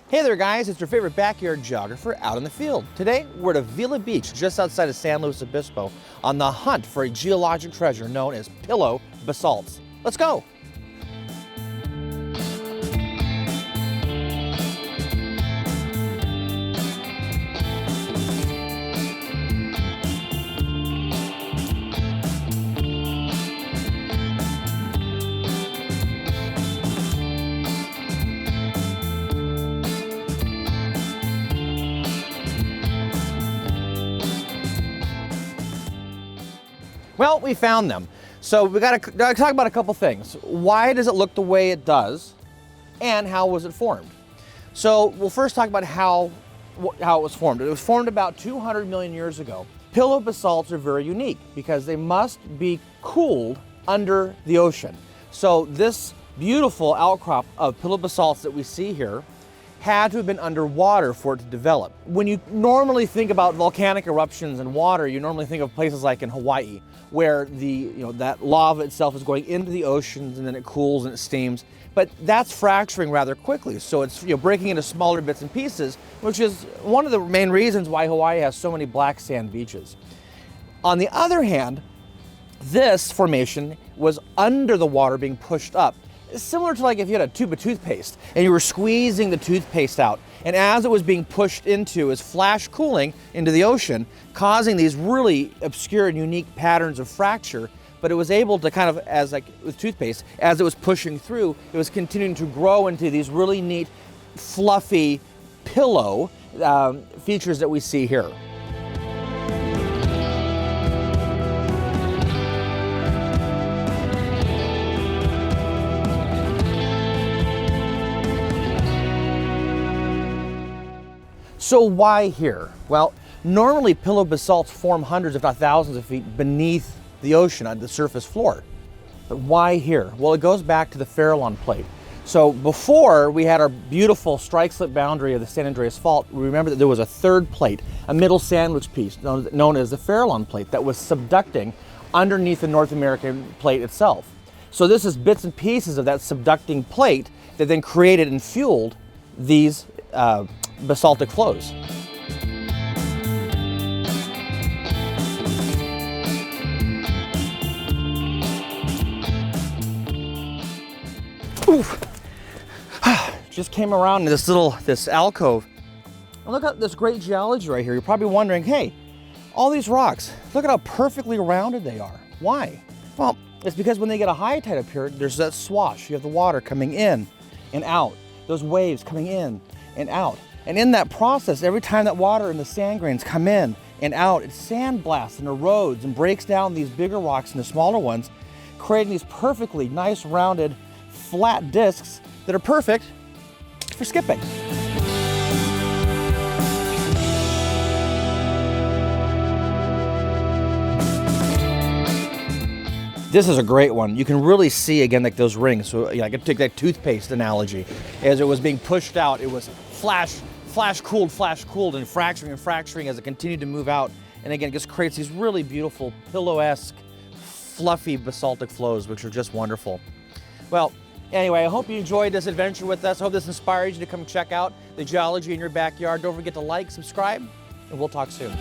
Hey there guys, it's your favorite backyard geographer out in the field. Today, we're at Avila Beach, just outside of San Luis Obispo, on the hunt for a geologic treasure known as Pillow Basalts. Let's go! Well, we found them. So we got to talk about a couple things. Why does it look the way it does, and how was it formed? So we'll first talk about how it was formed. It was formed about 200 million years ago. Pillow basalts are very unique because they must be cooled under the ocean. So this beautiful outcrop of pillow basalts that we see here had to have been underwater for it to develop. When you normally think about volcanic eruptions and water, you normally think of places like in Hawaii, where that lava itself is going into the oceans and then it cools and it steams. But that's fracturing rather quickly, so it's breaking into smaller bits and pieces, which is one of the main reasons why Hawaii has so many black sand beaches. On the other hand, this formation was under the water being pushed up. It's similar to like if you had a tube of toothpaste and you were squeezing the toothpaste out, and as it was being pushed into, is flash cooling into the ocean, causing these really obscure and unique patterns of fracture. But it was able to kind of, as like with toothpaste, as it was pushing through, it was continuing to grow into these really neat, fluffy pillow features that we see here. So why here? Well, normally pillow basalts form hundreds if not thousands of feet beneath the ocean on the surface floor. But why here? Well, it goes back to the Farallon plate. So before we had our beautiful strike slip boundary of the San Andreas Fault, we remember that there was a third plate, a middle sandwich piece known as the Farallon plate, that was subducting underneath the North American plate itself. So this is bits and pieces of that subducting plate that then created and fueled these basaltic flows. Oof. Just came around to this alcove. And look at this great geology right here. You're probably wondering, hey, all these rocks, look at how perfectly rounded they are. Why? Well, it's because when they get a high tide up here, there's that swash. You have the water coming in and out, those waves coming in and out. And in that process, every time that water and the sand grains come in and out, it sandblasts and erodes and breaks down these bigger rocks into smaller ones, creating these perfectly nice rounded flat discs that are perfect for skipping. This is a great one. You can really see again like those rings. So I could take that toothpaste analogy. As it was being pushed out, it was flash cooled, and fracturing as it continued to move out. And again, it just creates these really beautiful pillow-esque, fluffy basaltic flows, which are just wonderful. Well, anyway, I hope you enjoyed this adventure with us. I hope this inspires you to come check out the geology in your backyard. Don't forget to like, subscribe, and we'll talk soon.